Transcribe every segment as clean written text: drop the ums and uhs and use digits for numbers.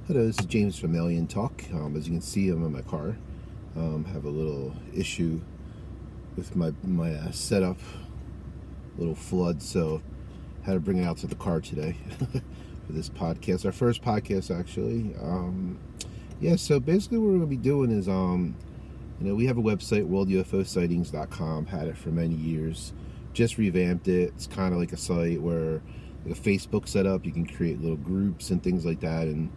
Hello, this is James from Alien Talk. As you can see, I'm in my car. Have a little issue with my setup, little flood, so had to bring it out to the car today for this podcast. Our first podcast, actually. Yeah, so basically, what we're gonna be doing is, we have a website, worldufosighting's.com. Had it for many years. Just revamped it. It's kind of like a site where, like a Facebook setup, you can create little groups and things like that, and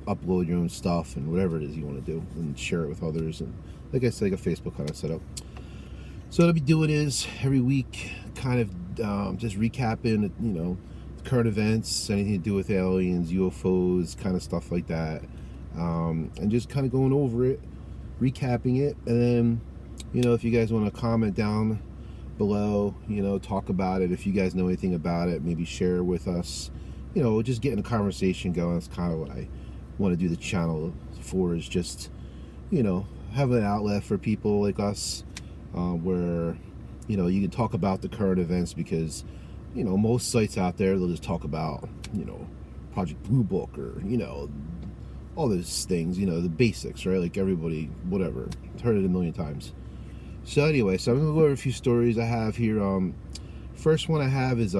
upload your own stuff and whatever it is you want to do and share it with others. And like I said, like a Facebook kind of setup. So what I'll be doing is every week kind of just recapping, current events, anything to do with aliens, UFOs, kind of stuff like that. And just kind of going over it, recapping it. And then, if you guys want to comment down below, talk about it. If you guys know anything about it, maybe share with us. Just getting a conversation going. That's kind of what I want to do the channel for, is just, have an outlet for people like us, where, you can talk about the current events, because, most sites out there, they'll just talk about, Project Blue Book, or, all those things, the basics, right? Like everybody, whatever, heard it a million times. So anyway, so I'm going to go over a few stories I have here. First one I have is,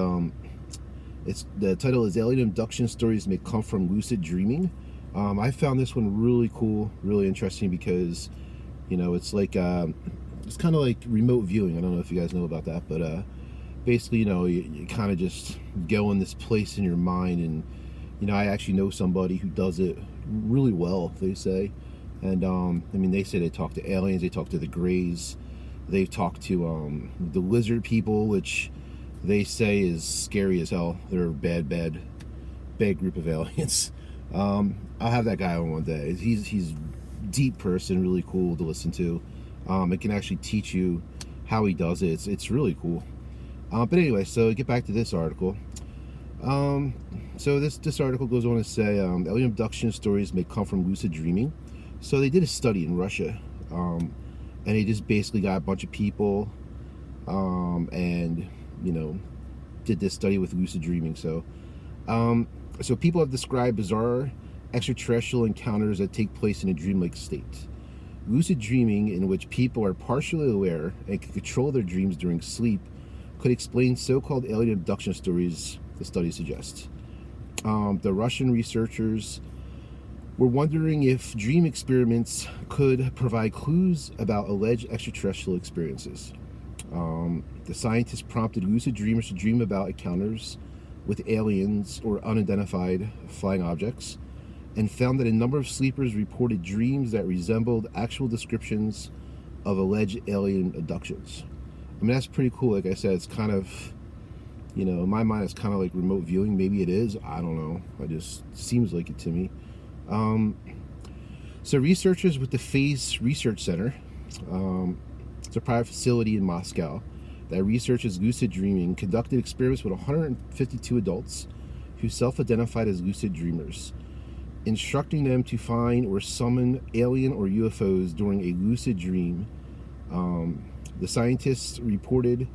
the title is Alien Abduction Stories May Come from Lucid Dreaming. I found this one really cool, really interesting, because, it's like, it's kind of like remote viewing. I don't know if you guys know about that, but basically, you kind of just go in this place in your mind, and, I actually know somebody who does it really well, they say. And, they say they talk to aliens, they talk to the Greys, they've talked to the lizard people, which they say is scary as hell. They're a bad group of aliens. I'll have that guy on one day. He's deep person, really cool to listen to. It can actually teach you how he does it. It's really cool. But anyway, so get back to this article. So this article goes on to say, alien abduction stories may come from lucid dreaming. So they did a study in Russia, and they just basically got a bunch of people, and did this study with lucid dreaming. So people have described bizarre extraterrestrial encounters that take place in a dreamlike state. Lucid dreaming, in which people are partially aware and can control their dreams during sleep, could explain so-called alien abduction stories, the study suggests. The Russian researchers were wondering if dream experiments could provide clues about alleged extraterrestrial experiences. The scientists prompted lucid dreamers to dream about encounters with aliens or unidentified flying objects, and found that a number of sleepers reported dreams that resembled actual descriptions of alleged alien abductions. That's pretty cool. Like I said, it's kind of, in my mind, it's kind of like remote viewing. Maybe it is. I don't know. It just seems like it to me. So researchers with the Phase Research Center, it's a private facility in Moscow that researches lucid dreaming, conducted experiments with 152 adults who self-identified as lucid dreamers, instructing them to find or summon alien or UFOs during a lucid dream. The scientists reported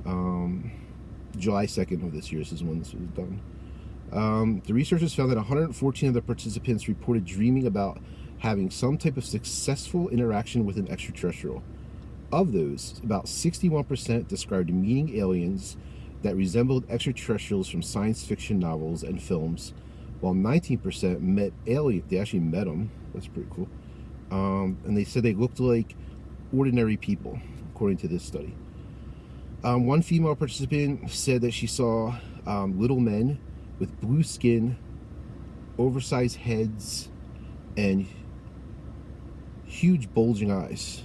July 2nd of this year. This is when this was done. The researchers found that 114 of the participants reported dreaming about having some type of successful interaction with an extraterrestrial. Of those, about 61% described meeting aliens that resembled extraterrestrials from science fiction novels and films, while 19% met aliens. They actually met them. That's pretty cool. And they said they looked like ordinary people, according to this study. One female participant said that she saw little men with blue skin, oversized heads, and huge bulging eyes.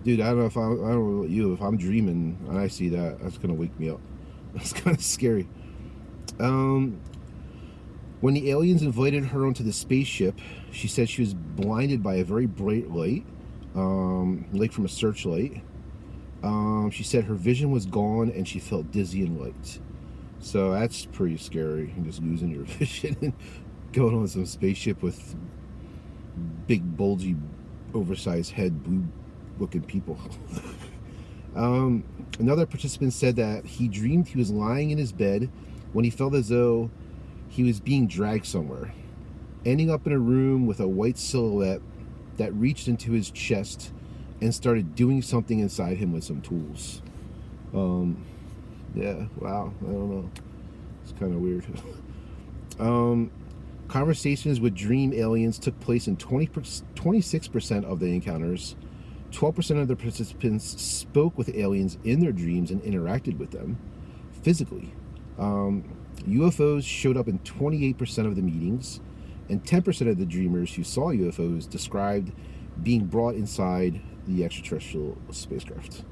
Dude, I don't know about you, if I'm dreaming and I see that, that's gonna wake me up. That's kind of scary. When the aliens invited her onto the spaceship, she said she was blinded by a very bright light, like from a searchlight. She said her vision was gone and she felt dizzy and light. So that's pretty scary, just losing your vision and going on some spaceship with big, bulgy, oversized head, blue-looking people. Another participant said that he dreamed he was lying in his bed when he felt as though he was being dragged somewhere. ending up in a room with a white silhouette that reached into his chest and started doing something inside him with some tools. Yeah, wow, I don't know. It's kind of weird. Conversations with dream aliens took place in 26% of the encounters. 12% of the participants spoke with aliens in their dreams and interacted with them physically. UFOs showed up in 28% of the meetings, and 10% of the dreamers who saw UFOs described being brought inside the extraterrestrial spacecraft.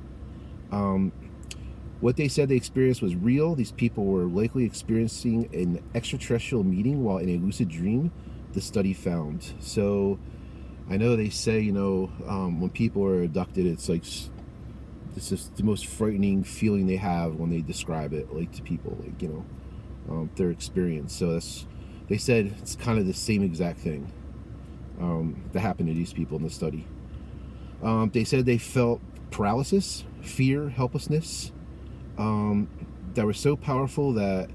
What they said they experienced was real. These people were likely experiencing an extraterrestrial meeting while in a lucid dream, the study found. So I know they say, when people are abducted, it's like, it's just the most frightening feeling they have when they describe it, like, to people, like, their experience. So they said it's kind of the same exact thing that happened to these people in the study. They said they felt paralysis, fear, helplessness, that were so powerful that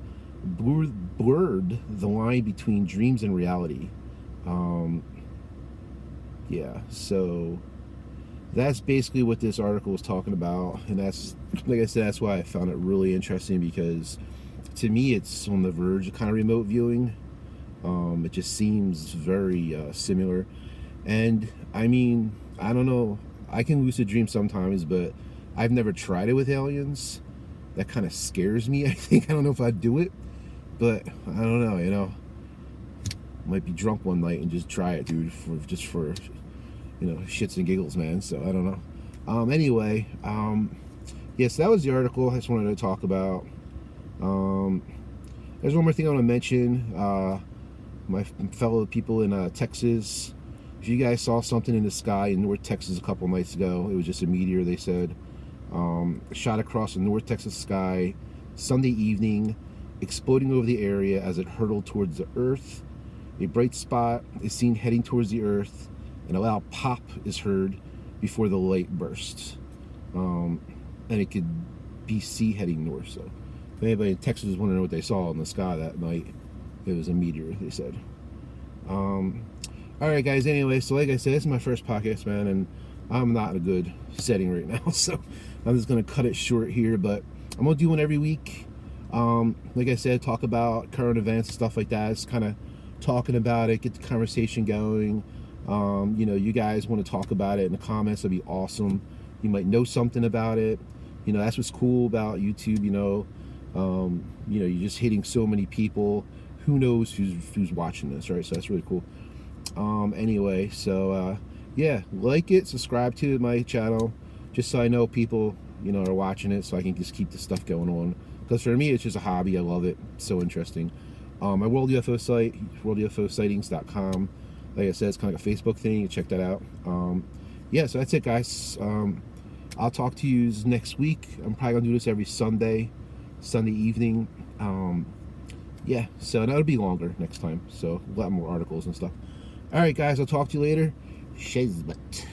blurred the line between dreams and reality. Yeah, so that's basically what this article was talking about, and that's, like I said, that's why I found it really interesting, because to me it's on the verge of kind of remote viewing. It just seems very similar, and I mean, I don't know, I can lucid dream sometimes, but I've never tried it with aliens. That kind of scares me, I think. I don't know if I'd do it, but I don't know, might be drunk one night and just try it, dude, for shits and giggles, man. So I don't know. Anyway, yes, that was the article I just wanted to talk about. There's one more thing I want to mention. My fellow people in Texas, if you guys saw something in the sky in North Texas a couple nights ago, it was just a meteor, they said. Shot across the North Texas sky Sunday evening, exploding over the area as it hurtled towards the Earth. A bright spot is seen heading towards the Earth, and a loud pop is heard before the light bursts. And it could be seen heading north. So if anybody in Texas is wondering what they saw in the sky that night, it was a meteor, they said. Alright guys, anyway, so like I said, this is my first podcast, man, and I'm not in a good setting right now, so I'm just going to cut it short here, but I'm going to do one every week. Like I said, talk about current events, stuff like that. It's kind of talking about it, get the conversation going. You guys want to talk about it in the comments, that'd be awesome. You might know something about it. That's what's cool about YouTube. You're just hitting so many people. Who knows who's watching this, right? So that's really cool. Anyway, so yeah, like it, subscribe to my channel, just so I know people are watching it, so I can just keep the stuff going on, because for me it's just a hobby. I love it, it's so interesting. My World UFO site, worldUFOsightings.com. Like I said, it's kind of like a Facebook thing. You check that out. Yeah, so that's it, guys. I'll talk to you next week. I'm probably gonna do this every Sunday evening. Yeah, so that'll be longer next time, so a lot more articles and stuff. All right, guys, I'll talk to you later. Shazbut.